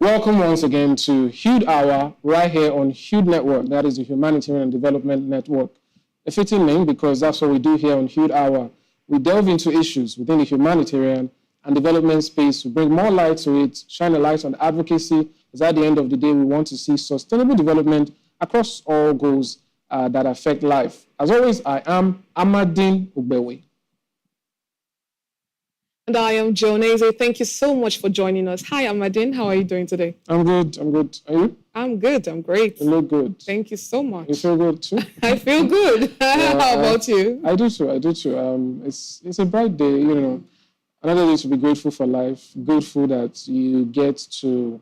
Welcome once again to Hude Hour, right here on Hude Network. That is the Humanitarian and Development Network. A fitting name because that's what we do here on Hude Hour. We delve into issues within the humanitarian and development space to bring more light to it, shine a light on advocacy, because at the end of the day, we want to see sustainable development across all goals that affect life. As always, I am Amadin Ogbewe. And I am Joan. Thank you so much for joining us. Hi, Amadin. How are you doing today? I'm good. Are you? I'm good. I'm great. You look good. Thank you so much. You feel good too? I feel good. How about you? I do too. It's a bright day, you know. Another day to be grateful for life. Grateful that you get to,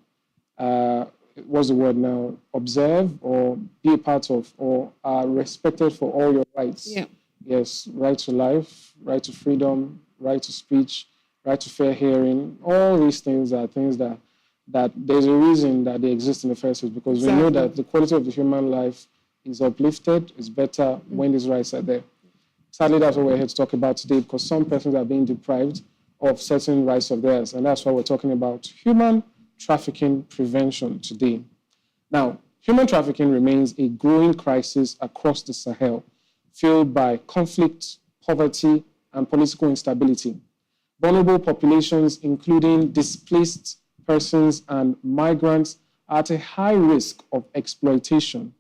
what's the word now? Observe or be a part of or are respected for all your rights. Yeah. Yes, right to life, right to freedom, right to speech, right to fair hearing. All these things are things that there's a reason that they exist in the first place, because we know that the quality of the human life is uplifted, is better when these rights are there. Sadly, that's what we're here to talk about today, because some persons are being deprived of certain rights of theirs, and that's why we're talking about human trafficking prevention today. Now, human trafficking remains a growing crisis across the Sahel, fueled by conflict, poverty, and political instability. Vulnerable populations, including displaced persons and migrants, are at a high risk of exploitation.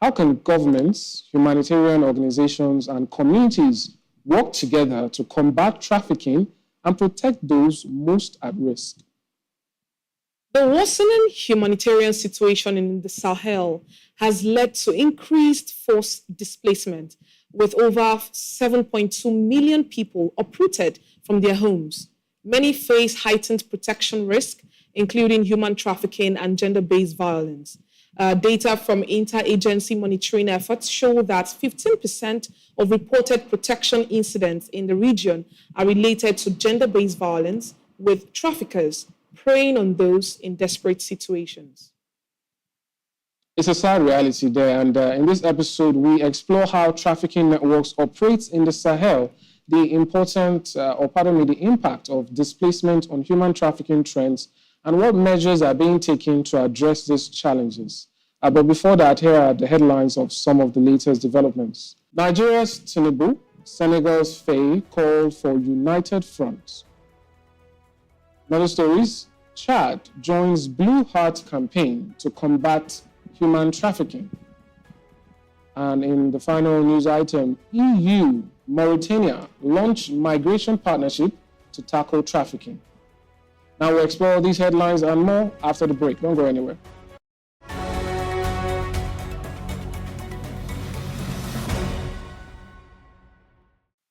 How can governments, humanitarian organizations, and communities work together to combat trafficking and protect those most at risk? The worsening humanitarian situation in the Sahel has led to increased forced displacement, with over 7.2 million people uprooted from their homes. Many face heightened protection risk, including human trafficking and gender-based violence. Data from interagency monitoring efforts show that 15% of reported protection incidents in the region are related to gender-based violence, with traffickers preying on those in desperate situations. It's a sad reality there, and in this episode, we explore how trafficking networks operate in the Sahel, the impact of displacement on human trafficking trends, and what measures are being taken to address these challenges. But before that, here are the headlines of some of the latest developments. Nigeria's Tinubu, Senegal's Faye called for united front. Another stories, Chad joins Blue Heart campaign to combat human trafficking. And in the final news item, EU, Mauritania launched migration partnership to tackle trafficking. Now we'll explore these headlines and more after the break. Don't go anywhere.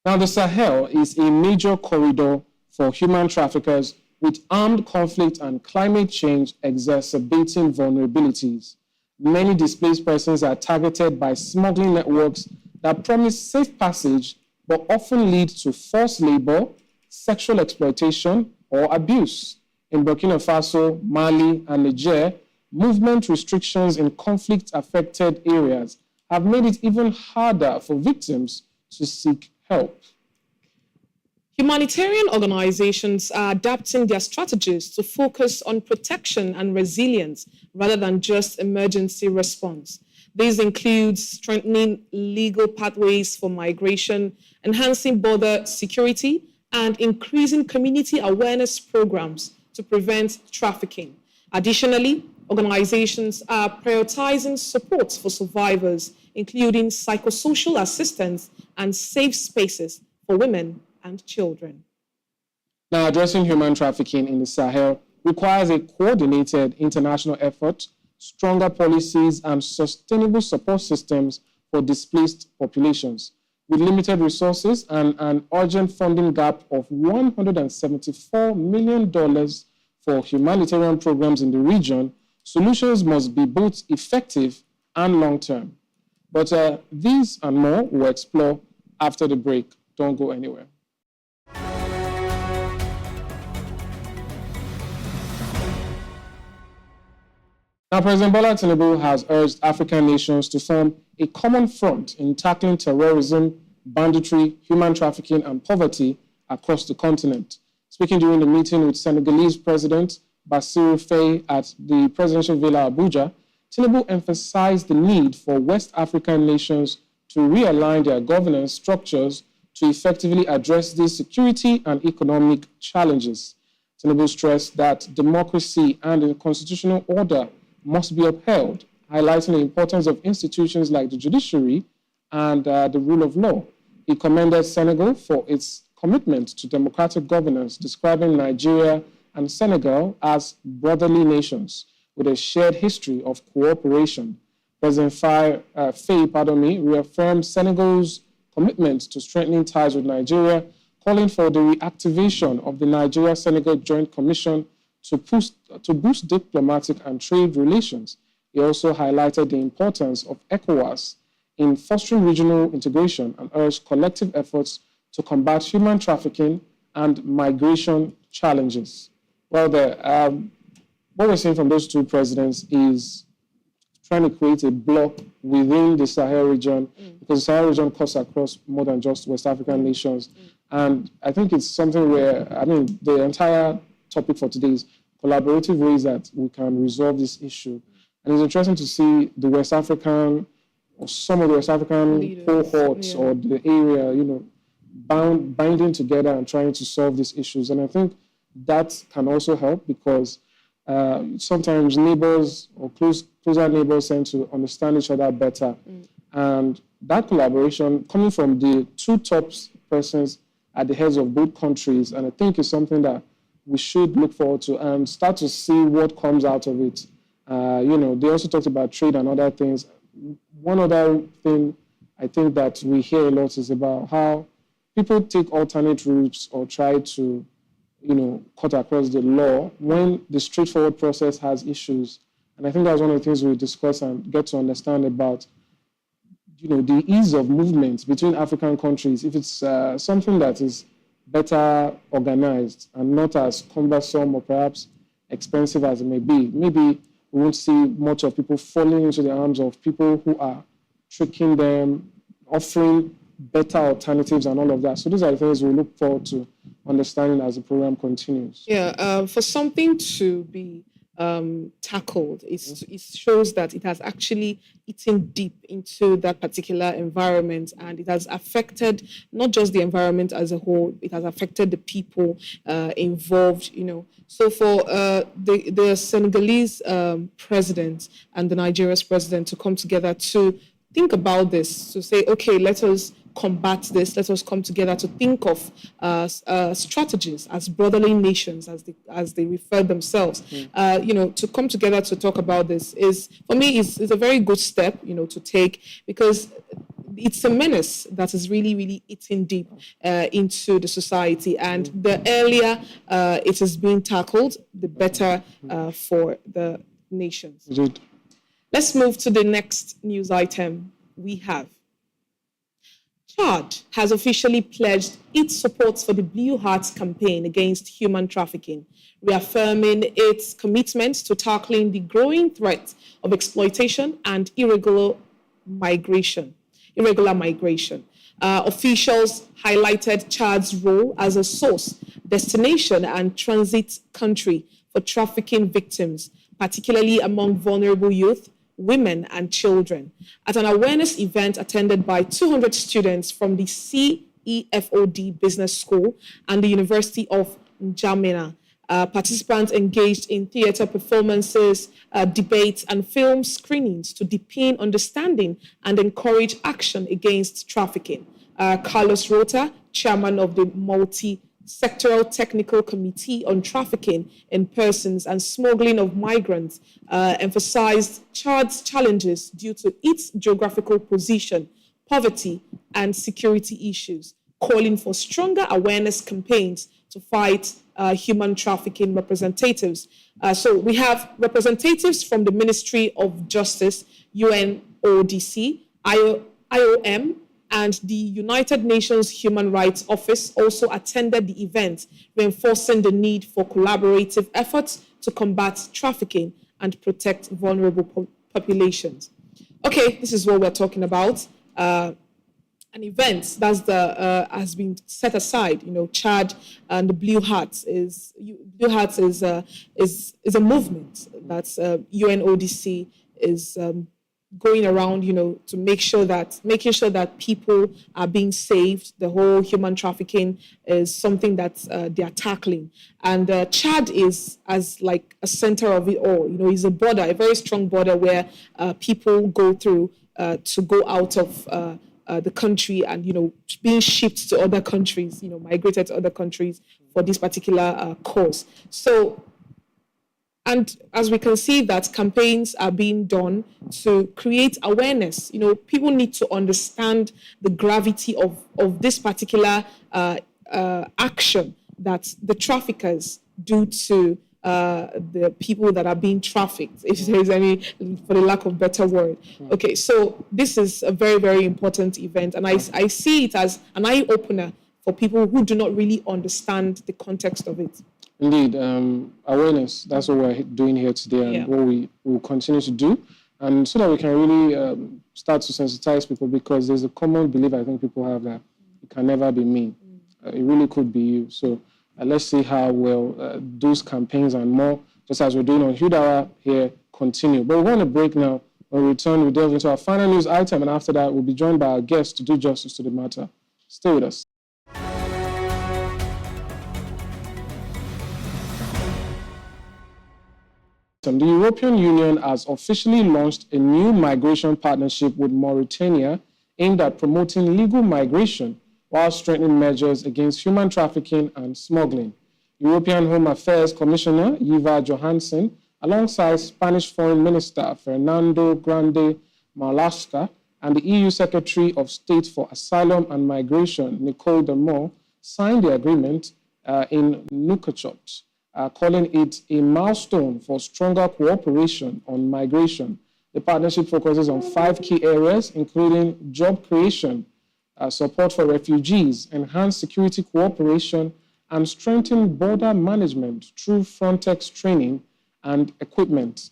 Now the Sahel is a major corridor for human traffickers, with armed conflict and climate change exacerbating vulnerabilities. Many displaced persons are targeted by smuggling networks that promise safe passage but often lead to forced labor, sexual exploitation, or abuse. In Burkina Faso, Mali, and Niger, movement restrictions in conflict-affected areas have made it even harder for victims to seek help. Humanitarian organizations are adapting their strategies to focus on protection and resilience rather than just emergency response. These include strengthening legal pathways for migration, enhancing border security, and increasing community awareness programs to prevent trafficking. Additionally, organizations are prioritizing support for survivors, including psychosocial assistance and safe spaces for women and children. Now, addressing human trafficking in the Sahel requires a coordinated international effort, stronger policies, and sustainable support systems for displaced populations. With limited resources and an urgent funding gap of $174 million for humanitarian programs in the region, solutions must be both effective and long-term. But these and more we'll explore after the break. Don't go anywhere. Now, President Bola Tinubu has urged African nations to form a common front in tackling terrorism, banditry, human trafficking, and poverty across the continent. Speaking during the meeting with Senegalese President Bassirou Faye at the presidential villa Abuja, Tinubu emphasized the need for West African nations to realign their governance structures to effectively address these security and economic challenges. Tinubu stressed that democracy and the constitutional order must be upheld, highlighting the importance of institutions like the judiciary and the rule of law. He commended Senegal for its commitment to democratic governance, describing Nigeria and Senegal as brotherly nations with a shared history of cooperation. President Faye reaffirmed Senegal's commitment to strengthening ties with Nigeria, calling for the reactivation of the Nigeria-Senegal Joint Commission to boost diplomatic and trade relations. He also highlighted the importance of ECOWAS in fostering regional integration and urged collective efforts to combat human trafficking and migration challenges. Well, what we're seeing from those two presidents is trying to create a bloc within the Sahel region, because the Sahel region cuts across more than just West African nations. And I think it's something where, the entire topic for today is collaborative ways that we can resolve this issue. And it's interesting to see the West African, or some of the West African leaders, cohorts or the area, binding together and trying to solve these issues. And I think that can also help, because sometimes neighbors or closer neighbors tend to understand each other better. And that collaboration coming from the two top persons at the heads of both countries, and I think is something that we should look forward to and start to see what comes out of it. They also talked about trade and other things. One other thing I think that we hear a lot is about how people take alternate routes or try to, cut across the law when the straightforward process has issues. And I think that's one of the things we discuss and get to understand about, the ease of movement between African countries. If it's something that is better organized and not as cumbersome or perhaps expensive as it may be, maybe we won't see much of people falling into the arms of people who are tricking them, offering better alternatives and all of that. So these are the things we look forward to understanding as the program continues. Yeah, for something to be tackled, it shows that it has actually eaten deep into that particular environment, and it has affected not just the environment as a whole, it has affected the people involved, So for the Senegalese president and the Nigeria's president to come together to think about this, to say, okay, let us combat this, let us come together to think of strategies as brotherly nations, as they refer themselves. To come together to talk about this is, for me, is a very good step, to take, because it's a menace that is really, really eating deep into the society. And the earlier it is being tackled, the better for the nations. Indeed. Let's move to the next news item we have. Chad has officially pledged its support for the Blue Hearts campaign against human trafficking, reaffirming its commitment to tackling the growing threat of exploitation and irregular migration. Officials highlighted Chad's role as a source, destination, and transit country for trafficking victims, particularly among vulnerable youth, women, and children, at an awareness event attended by 200 students from the CEFOD Business School and the University of N'Djamena. Participants engaged in theater performances, debates, and film screenings to deepen understanding and encourage action against trafficking. Carlos Rota, chairman of the Multi-Sectoral Technical Committee on Trafficking in Persons and Smuggling of Migrants, emphasized Chad's challenges due to its geographical position, poverty, and security issues, calling for stronger awareness campaigns to fight human trafficking representatives. So we have representatives from the Ministry of Justice, UNODC, IOM, and the United Nations Human Rights Office also attended the event, reinforcing the need for collaborative efforts to combat trafficking and protect vulnerable populations. Okay, this is what we're talking about. an event that's has been set aside. Chad and the Blue Hearts is a movement that's UNODC is going around, to making sure that people are being saved. The whole human trafficking is something that they are tackling, and Chad is as like a center of it all. It's a border, a very strong border where people go through to go out of the country and being shipped to other countries, migrated to other countries for this particular cause. So. And as we can see that campaigns are being done to create awareness. People need to understand the gravity of this particular action that the traffickers do to the people that are being trafficked, if there is any, for the lack of better word. Okay, so this is a very, very important event, and I see it as an eye-opener for people who do not really understand the context of it. Indeed, awareness, that's what we're doing here today and what we will continue to do. And so that we can really start to sensitize people, because there's a common belief I think people have that it can never be me. It really could be you. So let's see how well those campaigns and more, just as we're doing on Hude Hour here, continue. But we're going to break now. When we return, we'll delve into our final news item, and after that, we'll be joined by our guest to do justice to the matter. Stay with us. The European Union has officially launched a new migration partnership with Mauritania aimed at promoting legal migration while strengthening measures against human trafficking and smuggling. European Home Affairs Commissioner Eva Johansson, alongside Spanish Foreign Minister Fernando Grande Marlaska and the EU Secretary of State for Asylum and Migration, Nicole Demore, signed the agreement in Nouakchott, calling it a milestone for stronger cooperation on migration. The partnership focuses on 5 key areas, including job creation, support for refugees, enhanced security cooperation, and strengthened border management through Frontex training and equipment.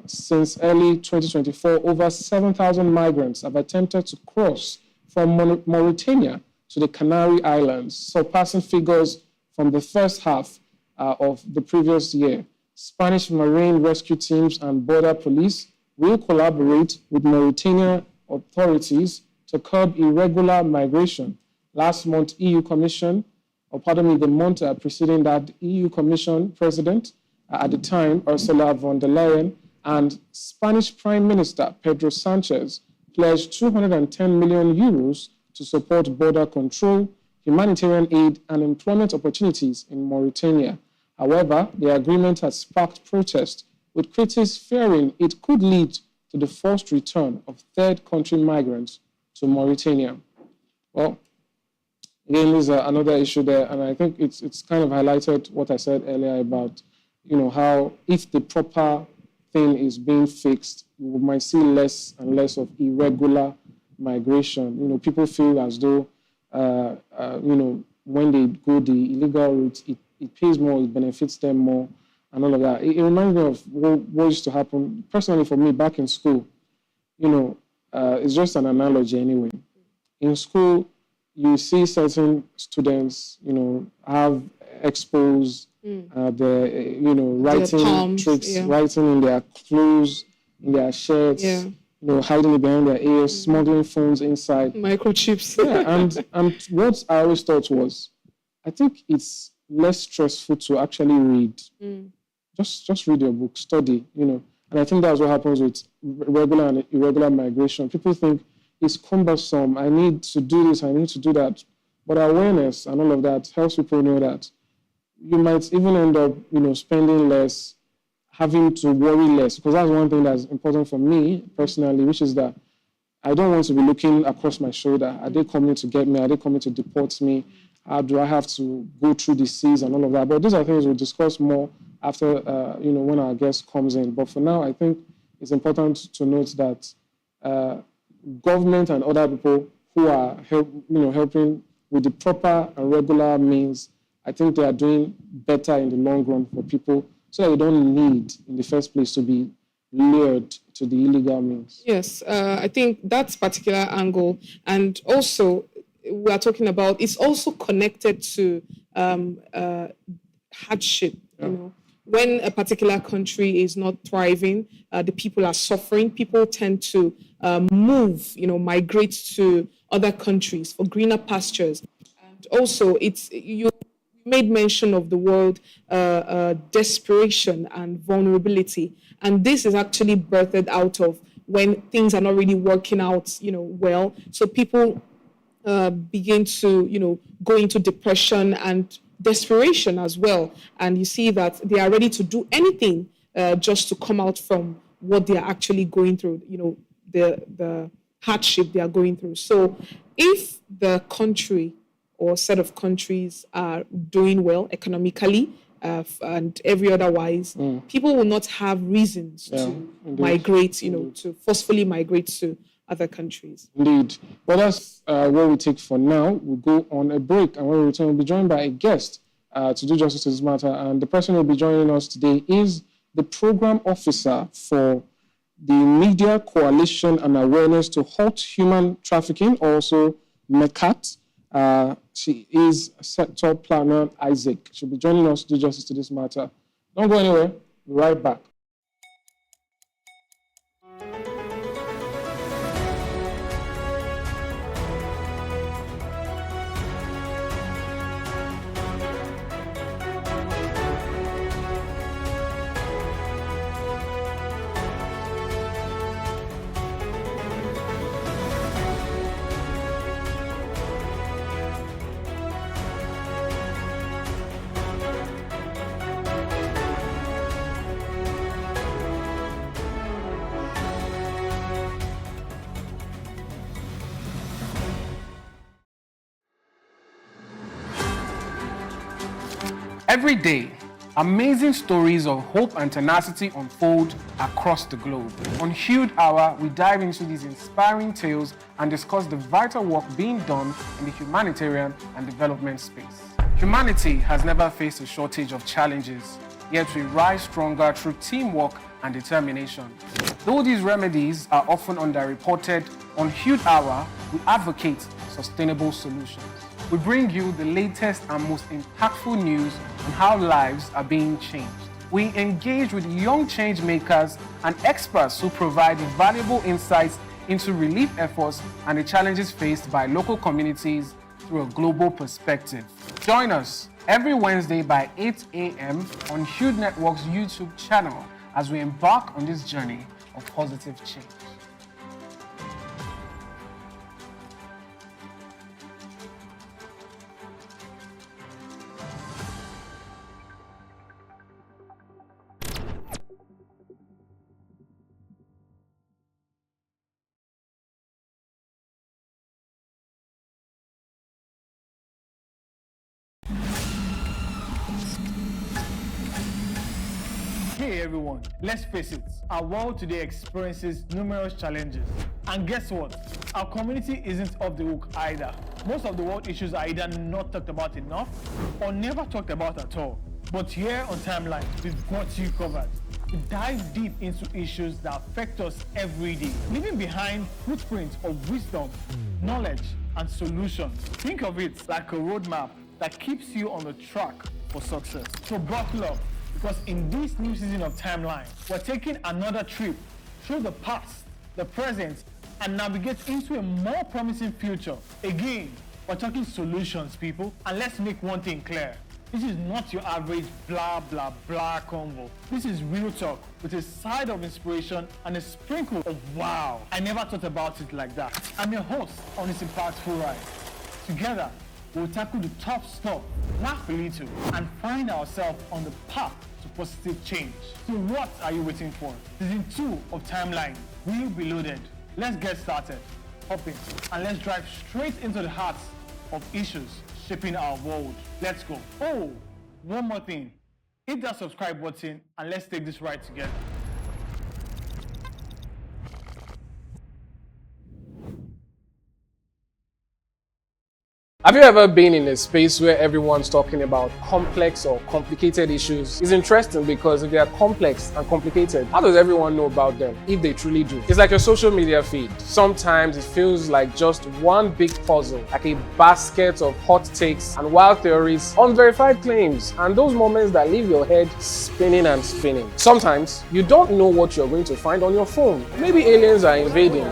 Since early 2024, over 7,000 migrants have attempted to cross from Mauritania to the Canary Islands, surpassing figures from the first half of the previous year. Spanish marine rescue teams and border police will collaborate with Mauritanian authorities to curb irregular migration. Last month, the month preceding that, EU Commission President at the time, Ursula von der Leyen, and Spanish Prime Minister Pedro Sanchez pledged 210 million euros to support border control, humanitarian aid, and employment opportunities in Mauritania. However, the agreement has sparked protest, with critics fearing it could lead to the forced return of third-country migrants to Mauritania. Well, again, there's another issue there, and I think it's kind of highlighted what I said earlier about, how if the proper thing is being fixed, we might see less and less of irregular migration. People feel as though, when they go the illegal route, it pays more, it benefits them more, and all of that. It reminds me of what used to happen, personally for me, back in school. It's just an analogy anyway. In school, you see certain students, have expos, writing palms, tricks, writing in their clothes, in their shirts, hiding it behind their ears, smuggling phones inside. Microchips. And what I always thought was, I think it's less stressful to actually read. Just read your book, study, And I think that's what happens with regular and irregular migration. People think it's cumbersome. I need to do this, I need to do that. But awareness and all of that helps people know that you might even end up, spending less, having to worry less. Because that's one thing that's important for me personally, which is that I don't want to be looking across my shoulder. Are they coming to get me? Are they coming to deport me? Do I have to go through the seas and all of that? But these are things we'll discuss more after, when our guest comes in. But for now, I think it's important to note that government and other people who are helping with the proper and regular means, I think they are doing better in the long run for people, so that they don't need, in the first place, to be lured to the illegal means. Yes, I think that particular angle, and also we are talking about, it's also connected to hardship. You know, when a particular country is not thriving, the people are suffering. People tend to move, migrate to other countries for greener pastures. And also, you made mention of the word desperation and vulnerability, and this is actually birthed out of when things are not really working out, well. So people begin to, go into depression and desperation as well. And you see that they are ready to do anything just to come out from what they are actually going through, the hardship they are going through. So if the country or set of countries are doing well economically and every otherwise, people will not have reasons to migrate, to forcefully migrate to other countries. Indeed. Well, that's what we take for now. We'll go on a break, and when we return, we'll be joined by a guest to do justice to this matter. And the person who will be joining us today is the program officer for the Media Coalition and Awareness to Halt Human Trafficking, also MeCAHT. She is Setkop Plangnan Isaac. She'll be joining us to do justice to this matter. Don't go anywhere. We'll be right back. Every day, amazing stories of hope and tenacity unfold across the globe. On Hude Hour, we dive into these inspiring tales and discuss the vital work being done in the humanitarian and development space. Humanity has never faced a shortage of challenges, yet we rise stronger through teamwork and determination. Though these remedies are often underreported, on Hude Hour, we advocate sustainable solutions. We bring you the latest and most impactful news on how lives are being changed. We engage with young change makers and experts who provide valuable insights into relief efforts and the challenges faced by local communities through a global perspective. Join us every Wednesday by 8 a.m. on Hude Network's YouTube channel as we embark on this journey of positive change. Hey everyone, let's face it, our world today experiences numerous challenges. And guess what? Our community isn't off the hook either. Most of the world issues are either not talked about enough or never talked about at all. But here on Timeline, we've got you covered. We dive deep into issues that affect us every day, leaving behind footprints of wisdom, knowledge, and solutions. Think of it like a roadmap that keeps you on the track for success. So buckle up, because in this new season of Timeline, we're taking another trip through the past, the present, and navigate into a more promising future. Again, we're talking solutions, people, and let's make one thing clear. This is not your average blah, blah, blah convo. This is real talk with a side of inspiration and a sprinkle of wow. I never thought about it like that. I'm your host on this impactful ride. Together, we'll tackle the tough stuff, laugh a little, and find ourselves on the path to positive change. So what are you waiting for? Season 2 of Timeline will be loaded. Let's get started. Hop in, and let's drive straight into the heart of issues shaping our world. Let's go. Oh, one more thing. Hit that subscribe button and let's take this ride together. Have you ever been in a space where everyone's talking about complex or complicated issues? It's interesting because if they are complex and complicated, how does everyone know about them if they truly do? It's like your social media feed. Sometimes it feels like just one big puzzle, like a basket of hot takes and wild theories, unverified claims, and those moments that leave your head spinning and spinning. Sometimes you don't know what you're going to find on your phone. Maybe aliens are invading,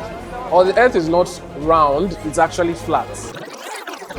or the earth is not round, it's actually flat.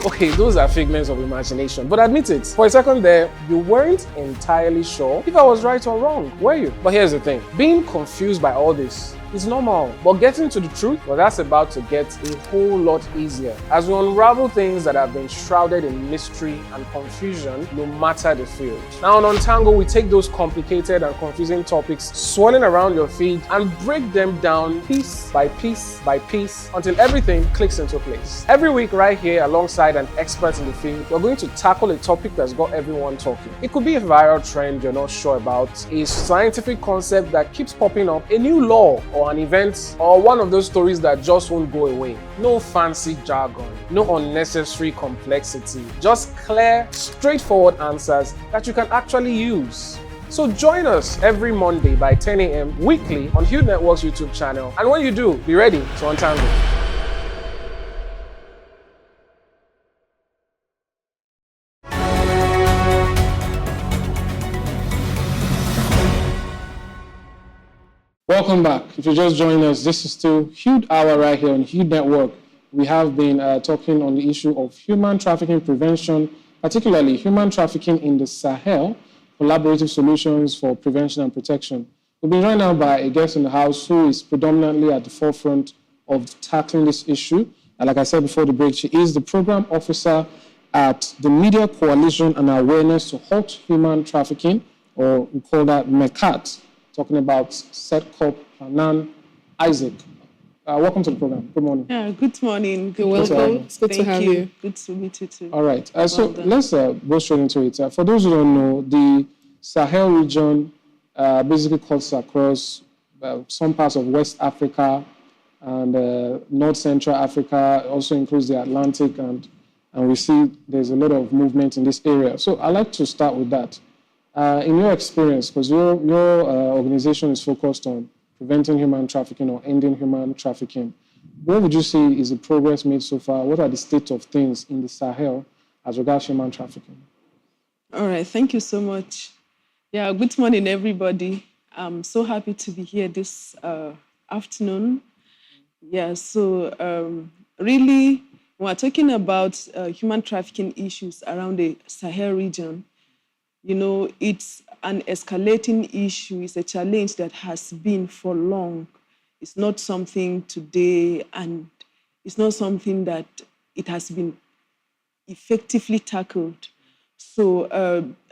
Okay, those are figments of imagination, but admit it, for a second there, you weren't entirely sure if I was right or wrong, were you? But here's the thing, being confused by all this is normal, but getting to the truth, well, that's about to get a whole lot easier as we unravel things that have been shrouded in mystery and confusion no matter the field. Now on Untangle, we take those complicated and confusing topics swirling around your feed and break them down piece by piece by piece until everything clicks into place. Every week right here alongside an expert in the field, we're going to tackle a topic that's got everyone talking. It could be a viral trend you're not sure about, a scientific concept that keeps popping up, a new law, or an event, or one of those stories that just won't go away. No fancy jargon, no unnecessary complexity, just clear, straightforward answers that you can actually use. So join us every Monday by 10 a.m. weekly on Hude Network's YouTube channel. And when you do, be ready to untangle. Welcome back. If you're just joining us, this is still Hude Hour right here on Hude Network. We have been talking on the issue of human trafficking prevention, particularly human trafficking in the Sahel, collaborative solutions for prevention and protection. We've been joined now by a guest in the house who is predominantly at the forefront of tackling this issue. And like I said before the break, she is the program officer at the Media Coalition and Awareness to Halt Human Trafficking, or we call that MeCAHT. Talking about Setkop Plangnan Isaac. Welcome to the program. Good morning. Yeah, good morning. You're welcome. It's good to have you. Good to meet you too. All right. So let's go straight into it. For those who don't know, the Sahel region basically cuts across some parts of West Africa and North Central Africa. It also includes the Atlantic, and we see there's a lot of movement in this area. So I'd like to start with that. In your experience, because your organization is focused on preventing human trafficking or ending human trafficking, what would you say is the progress made so far? What are the state of things in the Sahel as regards human trafficking? All right, thank you so much. Yeah, good morning, everybody. I'm so happy to be here this afternoon. Yeah, so really, when we're talking about human trafficking issues around the Sahel region, you know, it's an escalating issue. It's a challenge that has been for long. It's not something today, and it's not something that it has been effectively tackled. So,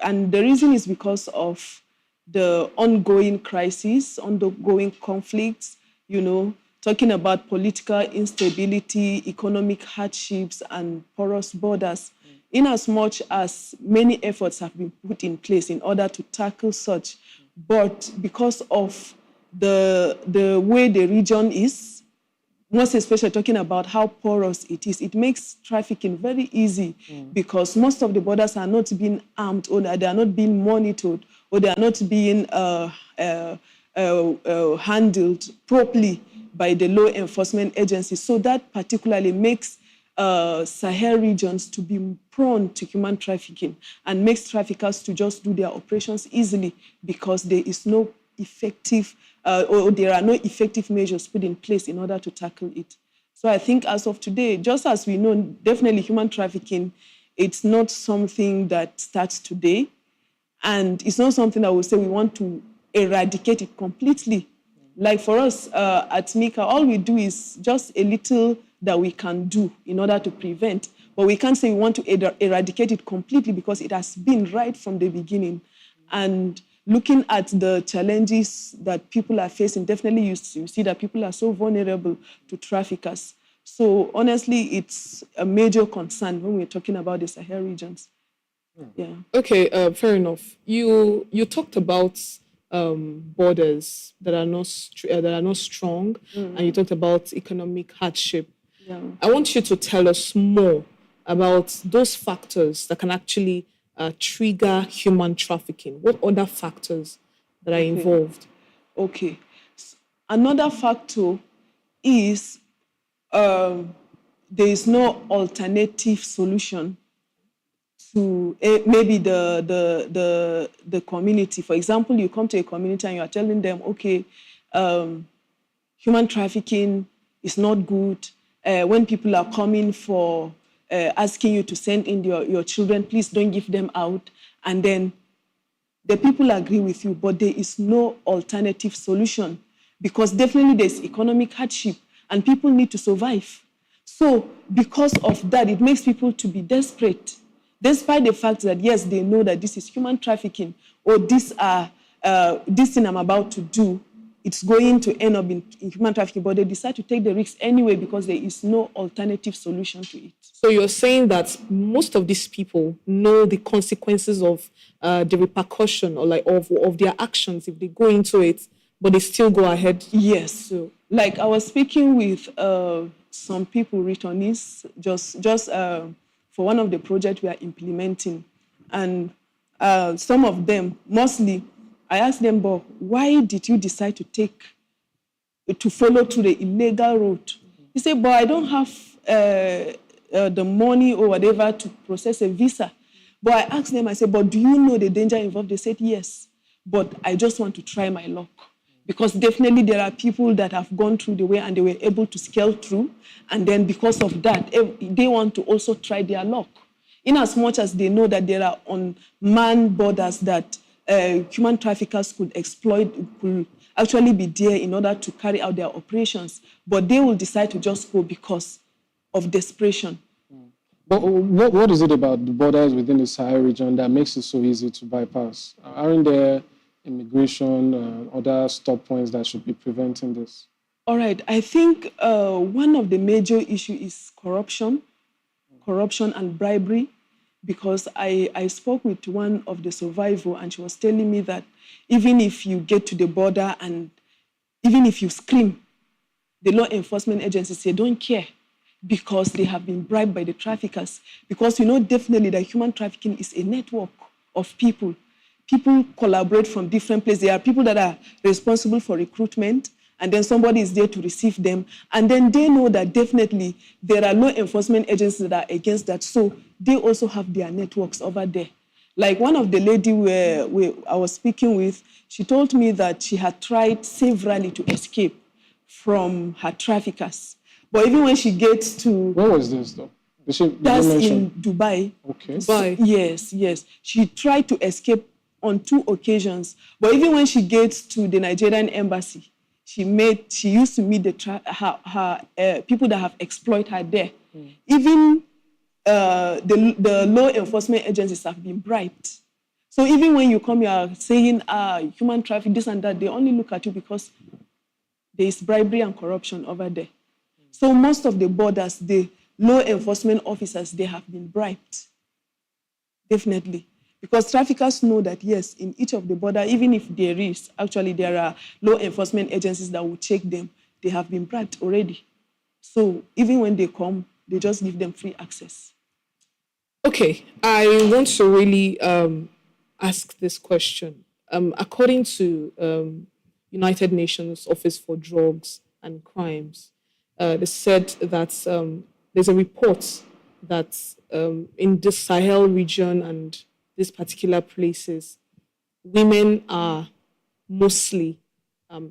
and the reason is because of the ongoing crisis, ongoing conflicts, you know, talking about political instability, economic hardships, and porous borders. In as much as many efforts have been put in place in order to tackle such, but because of the way the region is, most especially talking about how porous it is, it makes trafficking very easy because most of the borders are not being armed, or they are not being monitored, or they are not being handled properly by the law enforcement agencies. So that particularly makes Sahel regions to be prone to human trafficking and makes traffickers to just do their operations easily because there is no effective or there are no effective measures put in place in order to tackle it. So I think as of today, just as we know, definitely human trafficking, it's not something that starts today, and it's not something that we say we want to eradicate it completely. Like for us at MeCAHT, all we do is just a little that we can do in order to prevent. But we can't say we want to eradicate it completely because it has been right from the beginning. And looking at the challenges that people are facing, definitely you see that people are so vulnerable to traffickers. So honestly, it's a major concern when we're talking about the Sahel regions. Yeah. Okay, fair enough. You talked about borders that are not strong, and you talked about economic hardship. Yeah. I want you to tell us more about those factors that can actually trigger human trafficking. What other factors that are involved? Okay. Another factor is there is no alternative solution to maybe the community. For example, you come to a community and you are telling them, okay, human trafficking is not good. When people are coming for asking you to send in your children, please don't give them out. And then the people agree with you, but there is no alternative solution because definitely there's economic hardship and people need to survive. So because of that, it makes people to be desperate, despite the fact that, yes, they know that this is human trafficking or this thing I'm about to do, it's going to end up in human trafficking, but they decide to take the risk anyway because there is no alternative solution to it. So you're saying that most of these people know the consequences of the repercussion or of their actions if they go into it, but they still go ahead? Yes. So, like I was speaking with some people, returnees, just for one of the projects we are implementing, and some of them, mostly, I asked them, but why did you decide to follow through the illegal route? He said, but I don't have the money or whatever to process a visa. But I asked them, I said, but do you know the danger involved? They said, yes, but I just want to try my luck. Because definitely there are people that have gone through the way and they were able to scale through. And then because of that, they want to also try their luck. In as much as they know that there are unmanned borders that human traffickers could exploit, could actually be there in order to carry out their operations. But they will decide to just go because of desperation. But what is it about the borders within the Sahel region that makes it so easy to bypass? Aren't there immigration, other stop points that should be preventing this? All right. I think one of the major issues is corruption and bribery, because I spoke with one of the survivors and she was telling me that even if you get to the border and even if you scream, the law enforcement agencies, they don't care because they have been bribed by the traffickers. Because you know definitely that human trafficking is a network of people. People collaborate from different places. There are people that are responsible for recruitment, and then somebody is there to receive them. And then they know that definitely there are law enforcement agencies that are against that. So they also have their networks over there. Like one of the ladies I was speaking with, she told me that she had tried severally to escape from her traffickers. But even when she gets to... Where was this, though? That's in Dubai. Okay. Dubai. Yes. She tried to escape on 2 occasions. But even when she gets to the Nigerian embassy, she used to meet her people that have exploited her there. Even the law enforcement agencies have been bribed. So even when you come, you are saying human trafficking, this and that, they only look at you because there is bribery and corruption over there. So most of the borders, the law enforcement officers, they have been bribed. Definitely. Because traffickers know that, yes, in each of the border, even if there are law enforcement agencies that will check them, they have been bribed already. So even when they come, they just give them free access. Okay, I want to really ask this question. According to United Nations Office for Drugs and Crimes, they said that there's a report that in the Sahel region and these particular places, women are mostly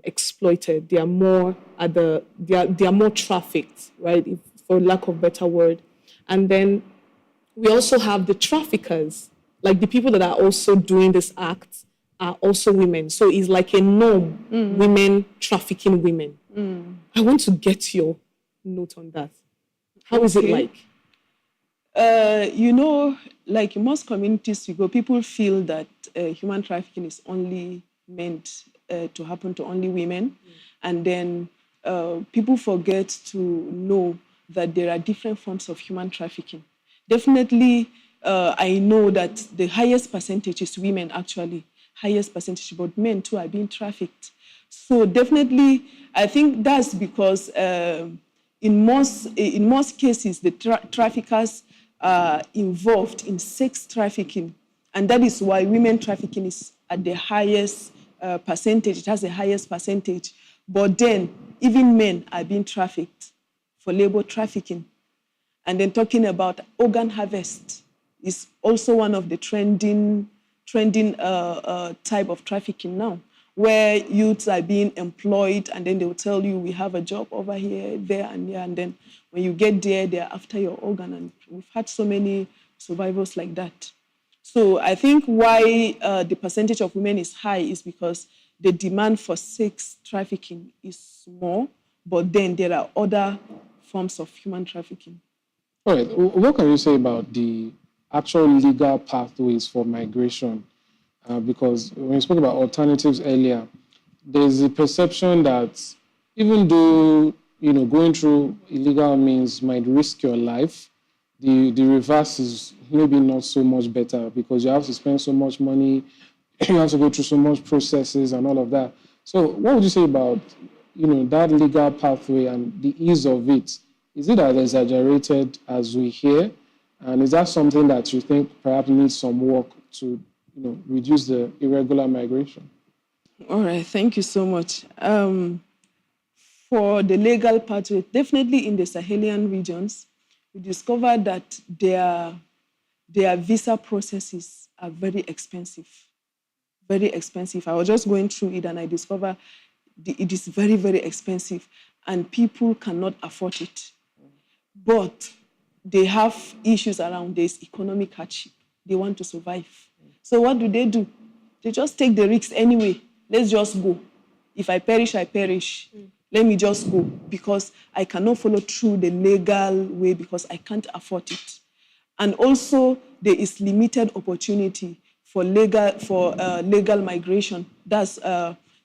exploited. They are more they are more trafficked, right? For lack of a better word. And then we also have the traffickers, like the people that are also doing this act are also women. So it's like a norm, women trafficking women. I want to get your note on that. How is it like? Like in most communities you go, people feel that human trafficking is only meant to happen to only women. And then people forget to know that there are different forms of human trafficking. Definitely, I know that the highest percentage is women, actually, highest percentage, but men too are being trafficked. So definitely, I think that's because in most cases, the traffickers are involved in sex trafficking. And that is why women trafficking is at the highest percentage. It has the highest percentage. But then even men are being trafficked for labor trafficking. And then talking about organ harvest is also one of the trending type of trafficking now, where youths are being employed and then they will tell you, we have a job over here, there, and here. And then when you get there, they're after your organ. And we've had so many survivors like that. So I think why the percentage of women is high is because the demand for sex trafficking is small, but then there are other forms of human trafficking. All right. What can you say about the actual legal pathways for migration? Because when you spoke about alternatives earlier, there's a perception that even though going through illegal means might risk your life, the reverse is maybe not so much better because you have to spend so much money, you have to go through so much processes and all of that. So what would you say about that legal pathway and the ease of it? Is it as exaggerated as we hear? And is that something that you think perhaps needs some work to reduce the irregular migration? All right, thank you so much. For the legal pathway, definitely in the Sahelian regions, we discovered that their visa processes are very expensive. Very expensive. I was just going through it and I discovered it is very, very expensive and people cannot afford it. But they have issues around this economic hardship. They want to survive. So what do? They just take the risks anyway. Let's just go. If I perish, I perish. Let me just go because I cannot follow through the legal way because I can't afford it. And also, there is limited opportunity for legal migration. That's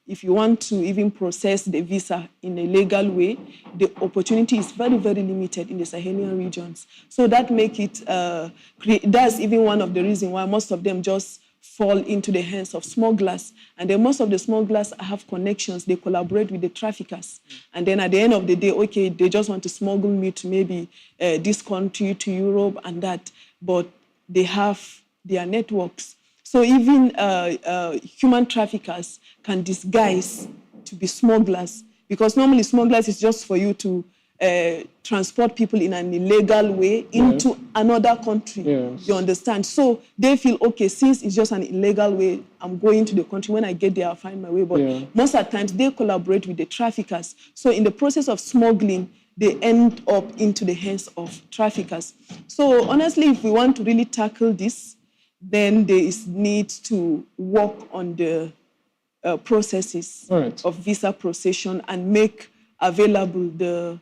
if you want to even process the visa in a legal way, the opportunity is very, very limited in the Sahelian regions. So that make it, that's even one of the reasons why most of them just fall into the hands of smugglers. And then most of the smugglers have connections. They collaborate with the traffickers. And then at the end of the day, okay, they just want to smuggle me to maybe this country, to Europe and that. But they have their networks. So even human traffickers can disguise to be smugglers because normally smugglers is just for you to transport people in an illegal way into another country. Yes. You understand? So they feel, okay, since it's just an illegal way, I'm going to the country. When I get there, I'll find my way. But most of the times, they collaborate with the traffickers. So in the process of smuggling, they end up into the hands of traffickers. So honestly, if we want to really tackle this, then there is need to work on the processes of visa processing and make available the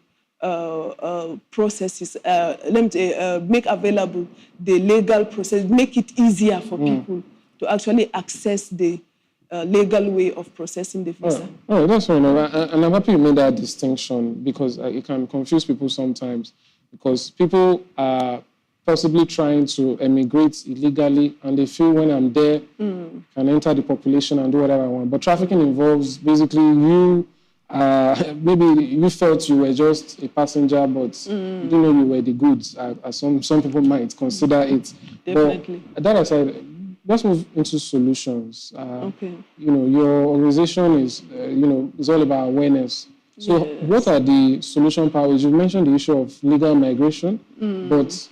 processes, make available the legal process, make it easier for people to actually access the legal way of processing the visa. Oh, that's fair enough. And I'm happy you made that distinction because it can confuse people sometimes because people are possibly trying to emigrate illegally and they feel when I'm there, can enter the population and do whatever I want. But trafficking involves basically you, maybe you felt you were just a passenger, but you didn't know you were the goods, as some people might consider it. Definitely. But that aside, let's move into solutions. Your organization is, is all about awareness. So what are the solution powers? You mentioned the issue of legal migration, but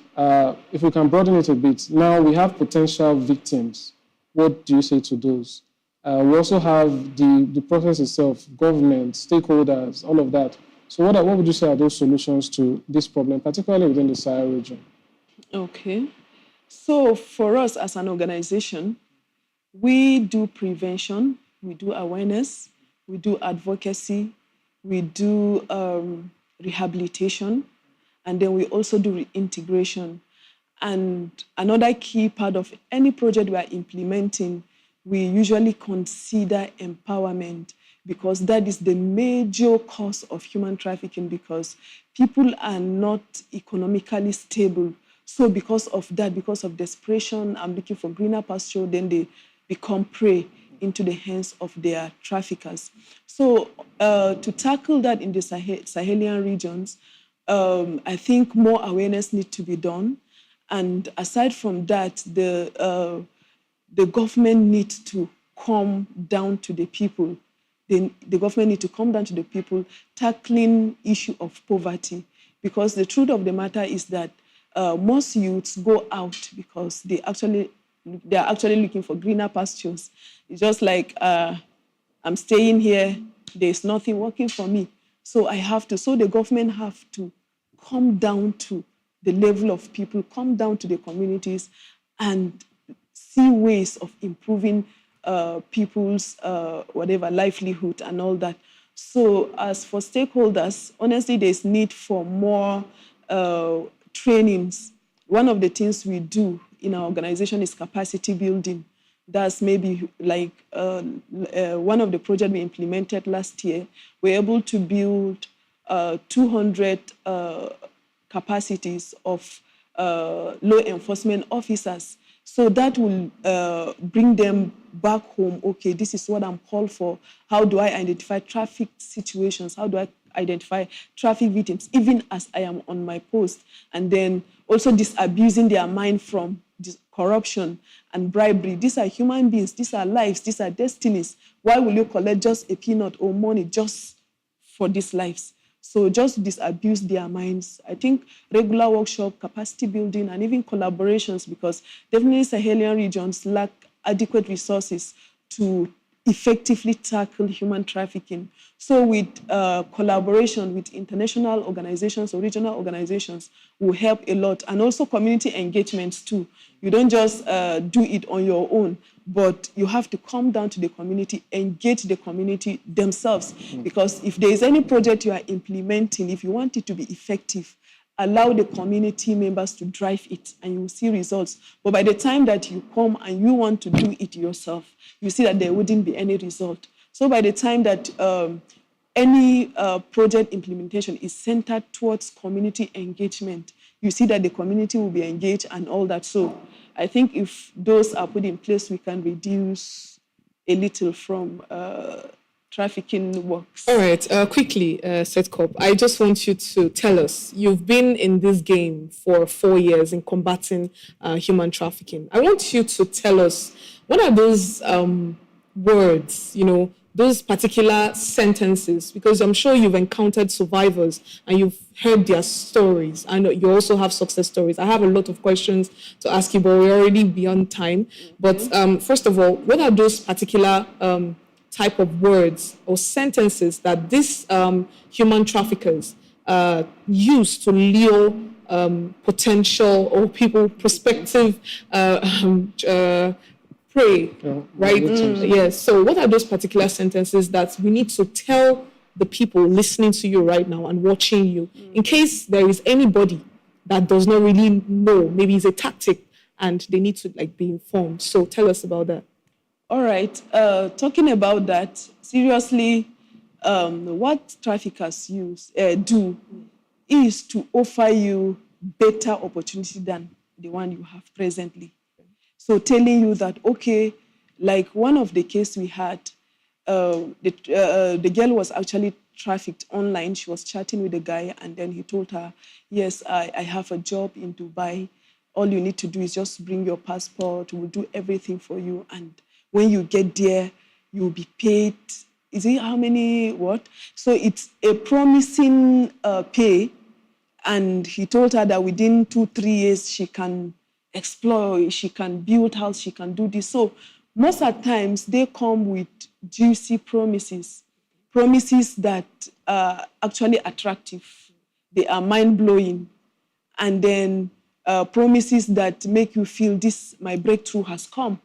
if we can broaden it a bit, now we have potential victims. What do you say to those? We also have the process itself, government, stakeholders, all of that. So what would you say are those solutions to this problem, particularly within the Sahel region? Okay. So for us as an organization, we do prevention, we do awareness, we do advocacy, we do rehabilitation, and then we also do reintegration. And another key part of any project we are implementing, we usually consider empowerment because that is the major cause of human trafficking because people are not economically stable. So because of that, because of desperation, I'm looking for greener pasture, then they become prey into the hands of their traffickers. So to tackle that in the Sahelian regions, I think more awareness needs to be done. And aside from that, the government needs to come down to the people. The government needs to come down to the people, tackling issue of poverty. Because the truth of the matter is that most youths go out because they are actually looking for greener pastures. It's just like, I'm staying here, there's nothing working for me. So the government have to come down to the level of people, come down to the communities and see ways of improving people's livelihood and all that. So as for stakeholders, honestly, there's need for more trainings. One of the things we do in our organization is capacity building. That's maybe like one of the projects we implemented last year. We're able to build 200 capacities of law enforcement officers. So that will bring them back home. Okay, this is what I'm called for. How do I identify traffic situations? How do I identify traffic victims, even as I am on my post? And then also disabusing their mind from corruption and bribery. These are human beings. These are lives. These are destinies. Why will you collect just a peanut or money just for these lives? So just disabuse their minds. I think regular workshop, capacity building, and even collaborations, because definitely Sahelian regions lack adequate resources to effectively tackle human trafficking. So with collaboration with international organizations or regional organizations will help a lot, and also community engagements too. You don't just do it on your own, but you have to come down to the community, engage the community themselves. Because if there is any project you are implementing, if you want it to be effective, allow the community members to drive it and you will see results. But by the time that you come and you want to do it yourself, you see that there wouldn't be any result. So by the time that any project implementation is centered towards community engagement, you see that the community will be engaged and all that. So I think if those are put in place, we can reduce a little from trafficking works. All right, quickly, Setkop, I just want you to tell us, you've been in this game for 4 years in combating human trafficking. I want you to tell us, what are those words, those particular sentences, because I'm sure you've encountered survivors and you've heard their stories. I know you also have success stories. I have a lot of questions to ask you, but we're already beyond time. But first of all, what are those particular type of words or sentences that these human traffickers use to lure potential or people, prospective prey, right? Yes. So what are those particular sentences that we need to tell the people listening to you right now and watching you, in case there is anybody that does not really know, maybe it's a tactic and they need to be informed. So tell us about that. All right. Talking about that, seriously, what traffickers do is to offer you better opportunity than the one you have presently. So telling you that, okay, like one of the cases we had, the girl was actually trafficked online. She was chatting with the guy, and then he told her, yes, I have a job in Dubai. All you need to do is just bring your passport. We'll do everything for you. And when you get there, you'll be paid. Is it how many, what? So it's a promising pay. And he told her that within 2-3 years, she can explore, she can build house, she can do this. So most of the times, they come with juicy promises that are actually attractive. They are mind-blowing. And then promises that make you feel my breakthrough has come.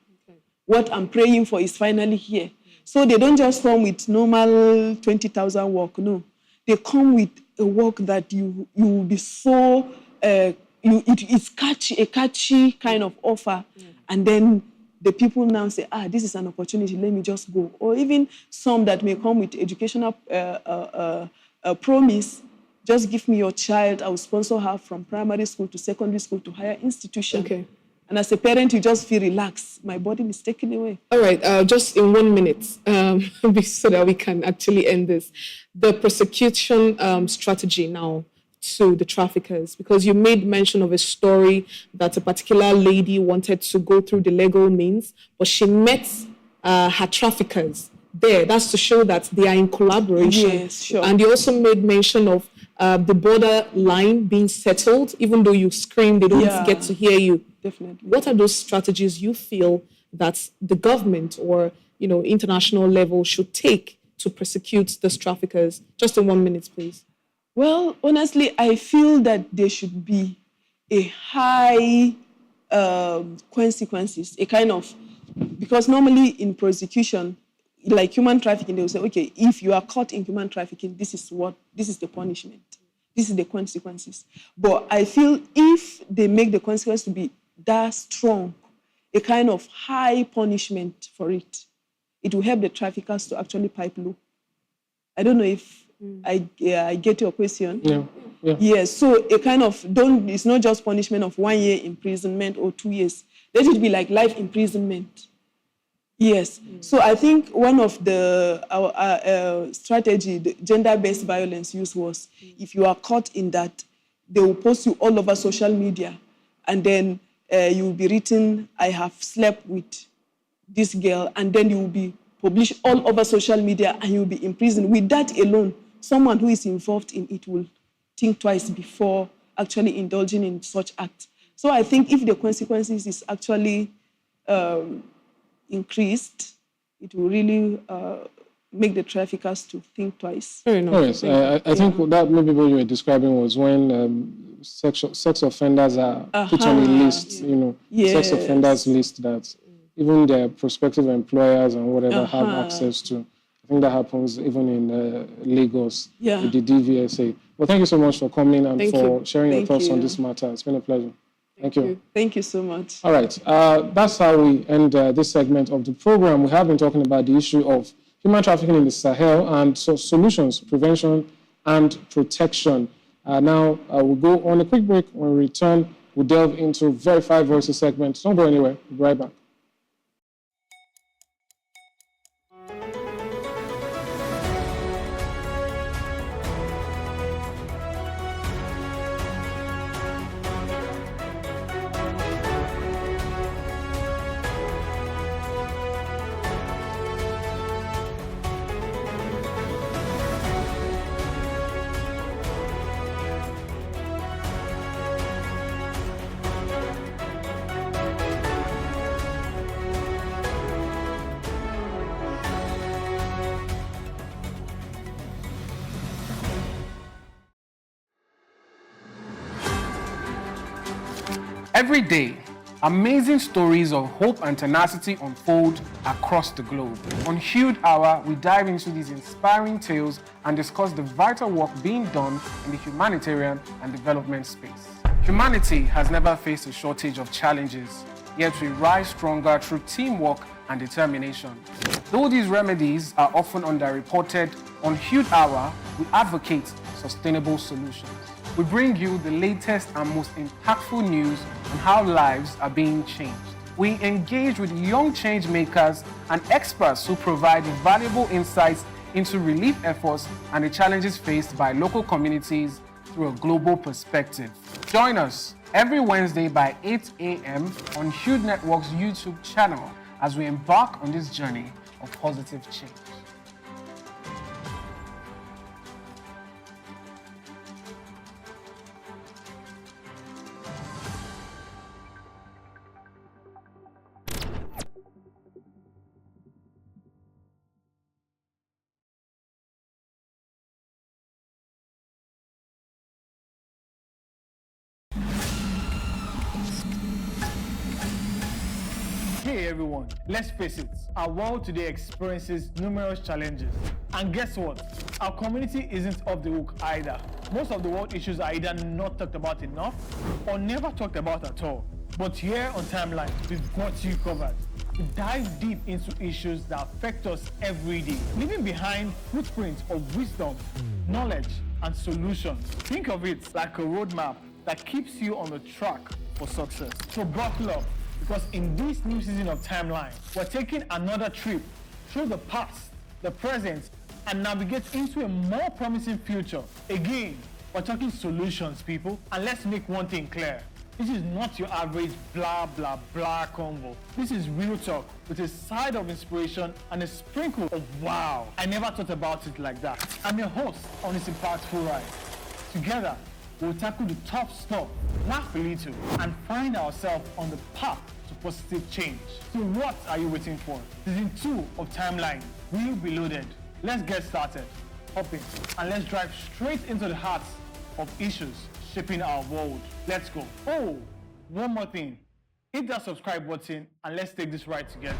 What I'm praying for is finally here. So they don't just come with normal 20,000 work, no. They come with a work that you will be so, it's a catchy kind of offer. And then the people now say, this is an opportunity, let me just go. Or even some that may come with educational promise, just give me your child, I will sponsor her from primary school to secondary school to higher institution. Okay. And as a parent, you just feel relaxed. My body is taken away. All right, just in 1 minute, so that we can actually end this. The prosecution strategy now, to the traffickers? Because you made mention of a story that a particular lady wanted to go through the legal means, but she met her traffickers there. That's to show that they are in collaboration. Yes, sure. And you also made mention of the border line being settled, even though you scream, they don't get to hear you. Definitely. What are those strategies you feel that the government or international level should take to prosecute those traffickers? Just in 1 minute, please. Well, honestly, I feel that there should be a high consequences, a kind of, because normally in prosecution, like human trafficking, they will say, okay, if you are caught in human trafficking, this is the punishment. This is the consequences. But I feel if they make the consequence to be that strong, a kind of high punishment for it, it will help the traffickers to actually pipe low. I don't know if I get your question. Yeah. Yes, so a kind of, it's not just punishment of 1 year imprisonment or 2 years. Let it be like life imprisonment. Yes, so I think one of the strategy, the gender-based violence use was, if you are caught in that, they will post you all over social media, and then you will be written, I have slept with this girl, and then you will be published all over social media, and you will be in prison. With that alone, someone who is involved in it will think twice before actually indulging in such acts. So I think if the consequences is actually increased, it will really make the traffickers to think twice. Fair enough. I think that maybe what you were describing was when sex offenders are put on a list, sex offenders list that even their prospective employers and whatever have access to. I think that happens even in Lagos with the DVSA. Well, thank you so much for coming and for sharing your thoughts on this matter. It's been a pleasure. Thank you. Thank you so much. All right. That's how we end this segment of the program. We have been talking about the issue of human trafficking in the Sahel and solutions, prevention, and protection. Now, we'll go on a quick break. When we return, we'll delve into Verified Voices segment. Don't go anywhere. We'll be right back. Every day, amazing stories of hope and tenacity unfold across the globe. On Hude Hour, we dive into these inspiring tales and discuss the vital work being done in the humanitarian and development space. Humanity has never faced a shortage of challenges, yet we rise stronger through teamwork and determination. Though these remedies are often underreported, on Hude Hour, we advocate sustainable solutions. We bring you the latest and most impactful news on how lives are being changed. We engage with young change makers and experts who provide valuable insights into relief efforts and the challenges faced by local communities through a global perspective. Join us every Wednesday by 8 a.m. on Hude Network's YouTube channel as we embark on this journey of positive change. Hey everyone, let's face it, our world today experiences numerous challenges. And guess what? Our community isn't off the hook either. Most of the world issues are either not talked about enough or never talked about at all. But here on Timeline, we've got you covered. We dive deep into issues that affect us every day, leaving behind footprints of wisdom, knowledge, and solutions. Think of it like a roadmap that keeps you on the track for success. So buckle up, because in this new season of Timeline, we're taking another trip through the past, the present, and navigate into a more promising future. Again, We're talking solutions, people. And let's make one thing clear. This is not your average blah, blah, blah convo. This is real talk with a side of inspiration and a sprinkle of wow. I never thought about it like that. I'm your host on this impactful ride. Together, we'll tackle the tough stuff, laugh a little, and find ourselves on the path to positive change. So what are you waiting for? Season 2 of Timeline will be loaded. Let's get started. Hop in, and let's drive straight into the heart of issues shaping our world. Let's go. Oh, one more thing. Hit that subscribe button and let's take this ride together.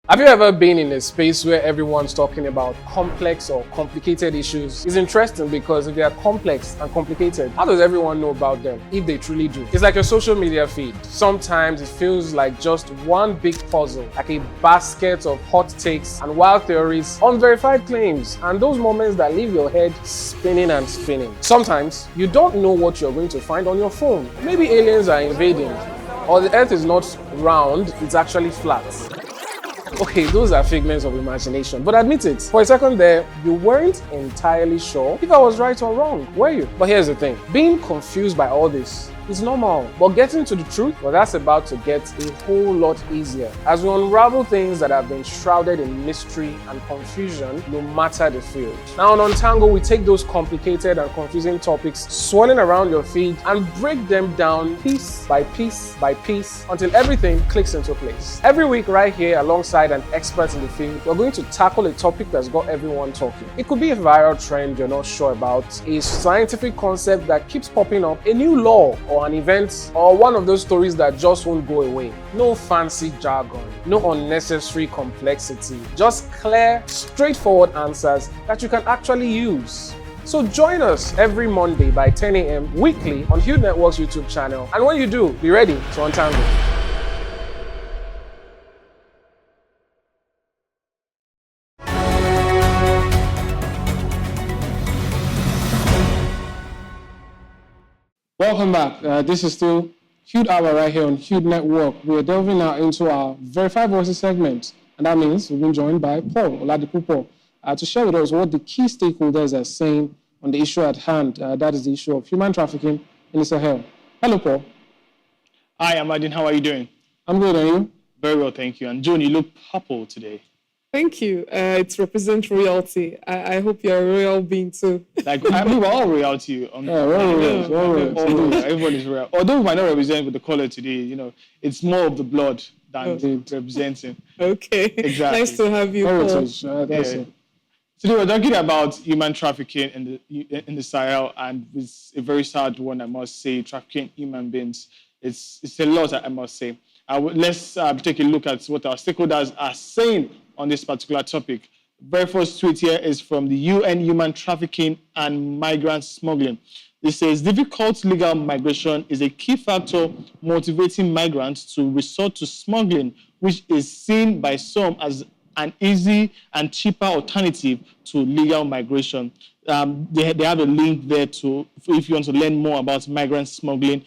Have you ever been in a space where everyone's talking about complex or complicated issues? It's interesting because if they are complex and complicated, how does everyone know about them if they truly do? It's like your social media feed. Sometimes it feels like just one big puzzle, like a basket of hot takes and wild theories, unverified claims, and those moments that leave your head spinning and spinning. Sometimes you don't know what you're going to find on your phone. Maybe aliens are invading, or the earth is not round, it's actually flat. Okay, those are figments of imagination, but admit it, for a second there, you weren't entirely sure if I was right or wrong, were you? But here's the thing, being confused by all this is normal, but getting to the truth, well, that's about to get a whole lot easier as we unravel things that have been shrouded in mystery and confusion no matter the field. Now on Untangle, we take those complicated and confusing topics swirling around your feed and break them down piece by piece by piece until everything clicks into place. Every week right here alongside an expert in the field, we're going to tackle a topic that's got everyone talking. It could be a viral trend you're not sure about, a scientific concept that keeps popping up, a new law or an event, or one of those stories that just won't go away. No fancy jargon, no unnecessary complexity, just clear, straightforward answers that you can actually use. So join us every Monday by 10 a.m. weekly on Hude Network's YouTube channel. And when you do, be ready to untangle. Welcome back. This is still Hude Hour right here on Hude Network. We are delving now into our Verified Voices segment. And that means we've been joined by Paul Oladipupo to share with us what the key stakeholders are saying on the issue at hand. That is the issue of human trafficking in the Sahel. Hello, Paul. Hi, Amadin. How are you doing? I'm good, and you? Very well, thank you. And Joan, you look purple today. Thank you. It represents royalty. I hope you're a royal being too. Like, I mean, we're all royal to you. Yeah, we're royal. Everyone is royal. Although we might not represent with the color today, you know, it's more of the blood than representing. Okay. Exactly. Nice to have you, Paul. Heritage, that's it. Today we're talking about human trafficking in the Sahel, and it's a very sad one, I must say. Trafficking human beings. It's a lot, I must say. Let's take a look at what our stakeholders are saying on this particular topic. Very first tweet here is from the UN Human Trafficking and Migrant Smuggling. It says, difficult legal migration is a key factor motivating migrants to resort to smuggling, which is seen by some as an easy and cheaper alternative to legal migration. They have a link there to, if you want to learn more about migrant smuggling,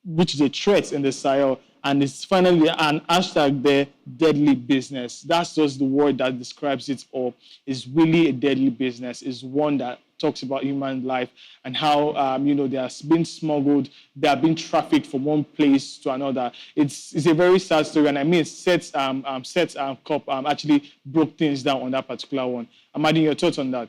which is a threat in the Sahel. And it's finally an hashtag there, deadly business. That's just the word that describes it all. It's really a deadly business. It's one that talks about human life and how, they are being smuggled, they are being trafficked from one place to another. It's a very sad story. And I mean, Setkop actually broke things down on that particular one. Amadin, your thoughts on that?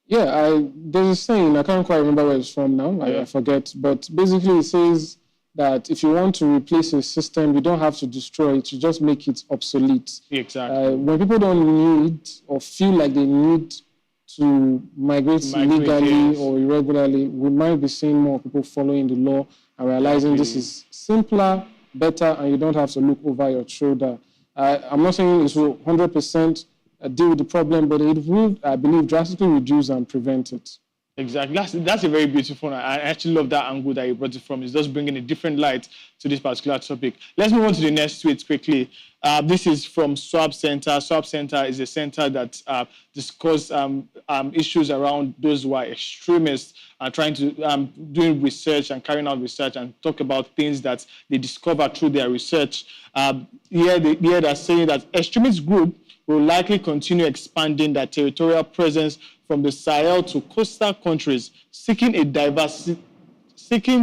Yeah, there's a saying, I can't quite remember where it's from now, I forget, but basically it says that if you want to replace a system, you don't have to destroy it, you just make it obsolete. Exactly. When people don't need or feel like they need to migrate illegally or irregularly, we might be seeing more people following the law and realizing this is simpler, better, and you don't have to look over your shoulder. I'm not saying it will 100% deal with the problem, but it will, I believe, drastically reduce and prevent it. Exactly. That's a very beautiful one. I actually love that angle that you brought it from. It's just bringing a different light to this particular topic. Let's move on to the next tweet quickly. This is from Swap Center. Swap Center is a center that discusses issues around those who are extremists, trying to doing research and carrying out research and talk about things that they discover through their research. Here they're saying that extremist group will likely continue expanding their territorial presence from the Sahel to coastal countries, seeking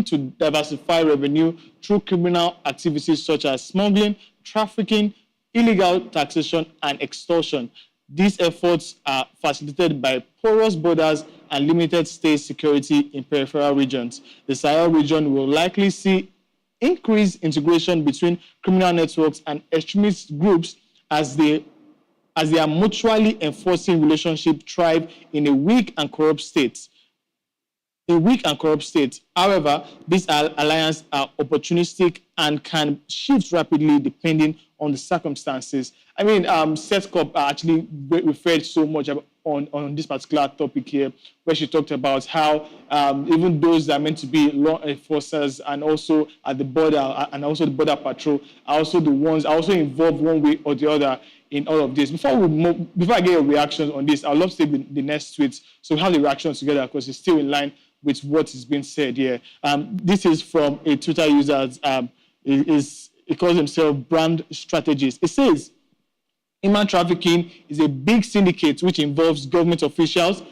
to diversify revenue through criminal activities such as smuggling, trafficking, illegal taxation, and extortion. These efforts are facilitated by porous borders and limited state security in peripheral regions. The Sahel region will likely see increased integration between criminal networks and extremist groups as their mutually enforcing relationship thrive in a weak and corrupt state. However, these alliances are opportunistic and can shift rapidly depending on the circumstances. I mean, Setkop actually referred so much on this particular topic here, where she talked about how even those that are meant to be law enforcers and also at the border and also the border patrol are also the ones also involved one way or the other in all of this. Before I get your reactions on this, I'd love to take the next tweet so we have the reactions together because it's still in line with what is being said here. This is from a Twitter user. He calls himself Brand Strategist. It says, human trafficking is a big syndicate which involves government officials,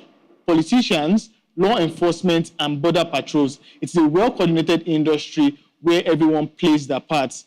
politicians, law enforcement, and border patrols. It's a well-coordinated industry where everyone plays their parts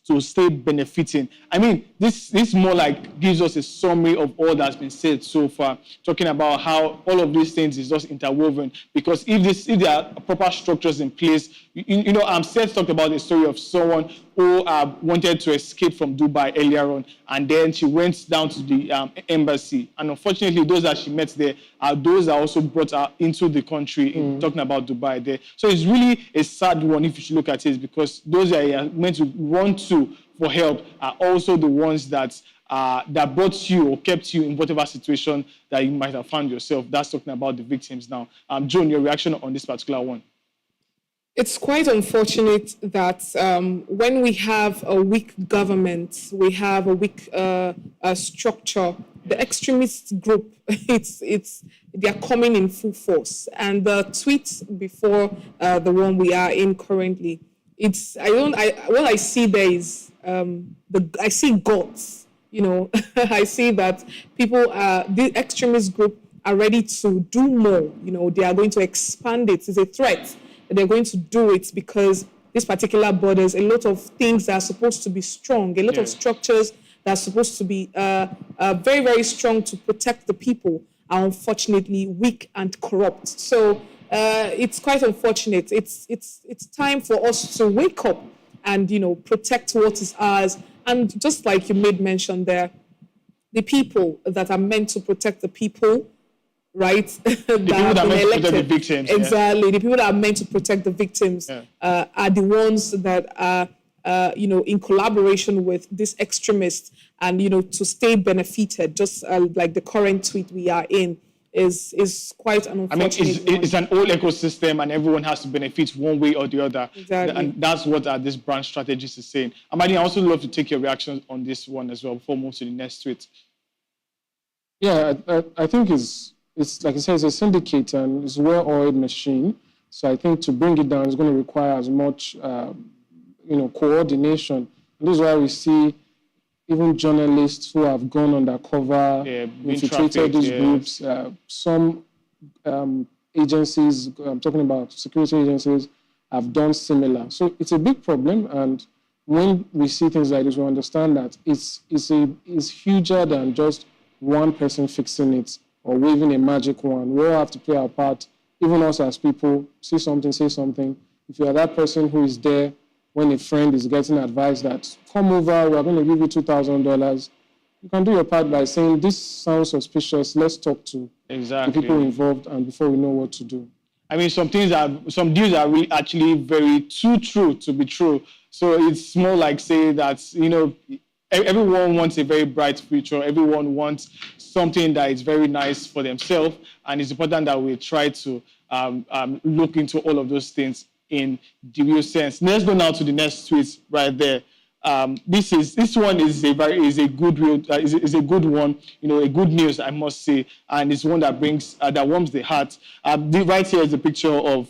to stay benefiting. I mean, this more like gives us a summary of all that's been said so far, talking about how all of these things is just interwoven. Because if there are proper structures in place, Seth talked about the story of someone who wanted to escape from Dubai earlier on, and then she went down to the embassy. And unfortunately, those that she met there are those that also brought her into the country, talking about Dubai there. So it's really a sad one if you should look at it, because those that are meant to run to for help are also the ones that that brought you or kept you in whatever situation that you might have found yourself. That's talking about the victims now. Joan, your reaction on this particular one? It's quite unfortunate that when we have a weak government, we have a weak structure, the extremist group, they're coming in full force. And the tweet before the one we are in currently, what I see there is, I see gods, I see that people, the extremist group are ready to do more, they are going to expand it. It's a threat. They're going to do it because this particular borders, a lot of things that are supposed to be strong, a lot of structures that are supposed to be very, very strong to protect the people are unfortunately weak and corrupt. So it's quite unfortunate. It's time for us to wake up and, protect what is ours. And just like you made mention there, the people that are meant to protect the people, right? The people that are meant to protect the victims. Exactly. Yeah. The people that are meant to protect the victims are the ones that are, in collaboration with this extremist and, to stay benefited, just like the current tweet we are in is quite an unfortunate it's an old ecosystem and everyone has to benefit one way or the other. Exactly. And that's what this brand strategist is saying. Amadin, I also love to take your reactions on this one as well before we move to the next tweet. Yeah, I think it's like I said, it's a syndicate and it's a well-oiled machine. So I think to bring it down is going to require as much, coordination. And this is why we see even journalists who have gone undercover, infiltrated these groups. Some agencies, I'm talking about security agencies, have done similar. So it's a big problem. And when we see things like this, we understand that it's huger than just one person fixing it or waving a magic wand. We all have to play our part, even us as people, see something, say something. If you are that person who is there when a friend is getting advice that, come over, we're going to give you $2,000, you can do your part by saying, this sounds suspicious, let's talk to the people involved and before we know what to do. I mean, some deals are really actually very too true to be true. So it's more like say that, everyone wants a very bright future. Everyone wants something that is very nice for themselves. And it's important that we try to look into all of those things in the real sense. Let's go now to the next tweet right there. This one is a good one. A good news, I must say, and it's one that brings that warms the heart. Right here is a picture of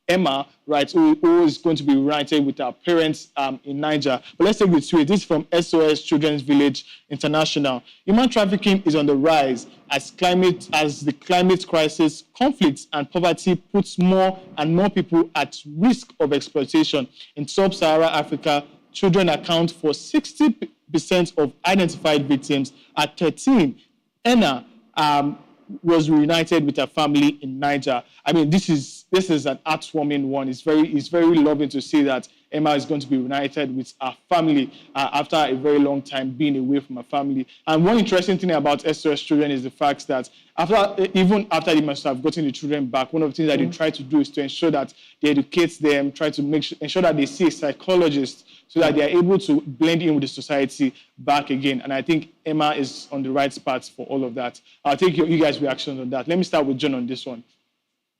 Emma, right, who is going to be reunited with her parents in Niger. But let's take the tweet. This is from SOS Children's Village International. Human trafficking is on the rise as the climate crisis, conflicts, and poverty puts more and more people at risk of exploitation. In sub-Saharan Africa, children account for 60% of identified victims. At 13, Enna was reunited with her family in Niger. I mean, this is an heartwarming one. It's very loving to see that Emma is going to be reunited with her family after a very long time being away from her family. And one interesting thing about SOS Children is the fact that even after they must have gotten the children back, one of the things that they try to do is to ensure that they educate them, try to ensure that they see a psychologist so that they are able to blend in with the society back again. And I think Emma is on the right path for all of that. I'll take you guys' reactions on that. Let me start with Joan on this one.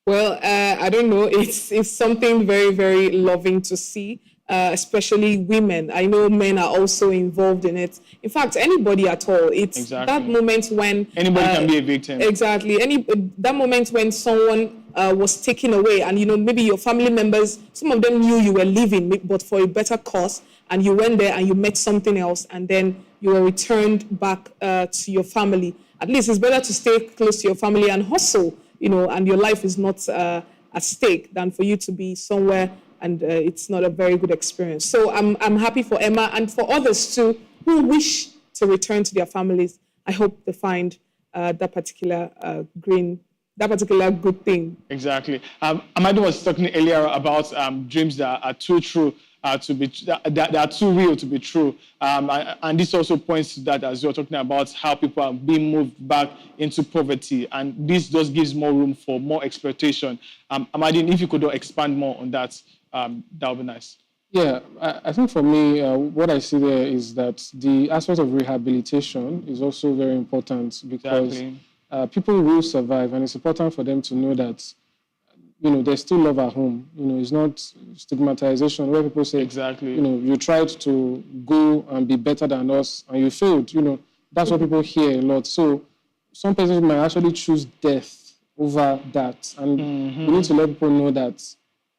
Well, I don't know. It's something very, very loving to see, especially women. I know men are also involved in it. In fact, anybody at all. It's that moment when... Anybody can be a victim. Exactly. That moment when someone was taken away and, maybe your family members, some of them knew you were leaving, but for a better cause, and you went there and you met something else, and then you were returned back to your family. At least it's better to stay close to your family and hustle, and your life is not at stake than for you to be somewhere and it's not a very good experience. So I'm happy for Emma and for others too who wish to return to their families. I hope they find that particular good thing. Exactly. Amadin was talking earlier about dreams that are too true that are too real to be true. And this also points to that as you're talking about how people are being moved back into poverty. And this just gives more room for more exploitation. Amadin, if you could expand more on that, that would be nice. Yeah, I think for me, what I see there is that the aspect of rehabilitation is also very important because people will survive, and it's important for them to know that there's still love at home. It's not stigmatization where people say, you tried to go and be better than us and you failed. That's what people hear a lot. So some persons might actually choose death over that. And we need to let people know that,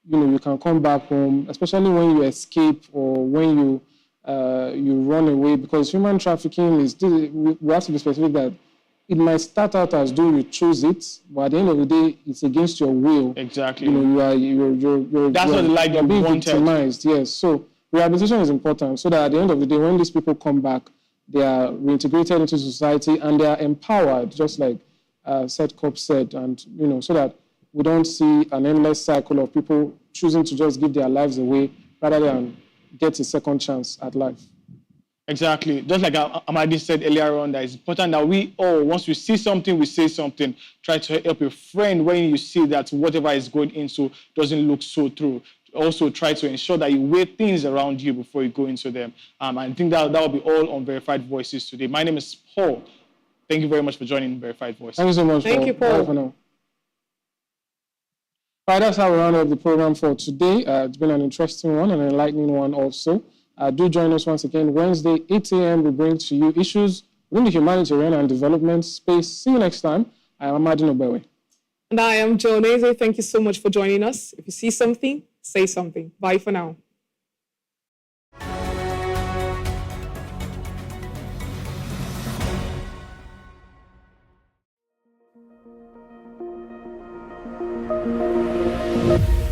you can come back home, especially when you escape or when you run away, because human trafficking is, we have to be specific that it might start out as though you choose it, but at the end of the day, it's against your will. Exactly. You're that's what you're being victimized. Yes. So rehabilitation is important so that at the end of the day, when these people come back, they are reintegrated into society and they are empowered, just like Setkop said, and so that we don't see an endless cycle of people choosing to just give their lives away rather than get a second chance at life. Exactly. Just like Amadin said earlier on, that it's important that we all, once we see something, we say something. Try to help your friend when you see that whatever is going into doesn't look so true. Also try to ensure that you weigh things around you before you go into them. I think that will be all on Verified Voices today. My name is Paul. Thank you very much for joining Verified Voices. Thank you so much, Paul. Thank you, Paul. Bye for now. All right, that's how we round up the program for today. It's been an interesting one, an enlightening one also. Do join us once again Wednesday, 8 a.m. We bring to you issues within the humanitarian and development space. See you next time. I am Amadin Ogbewe. And I am Joan. Thank you so much for joining us. If you see something, say something. Bye for now. you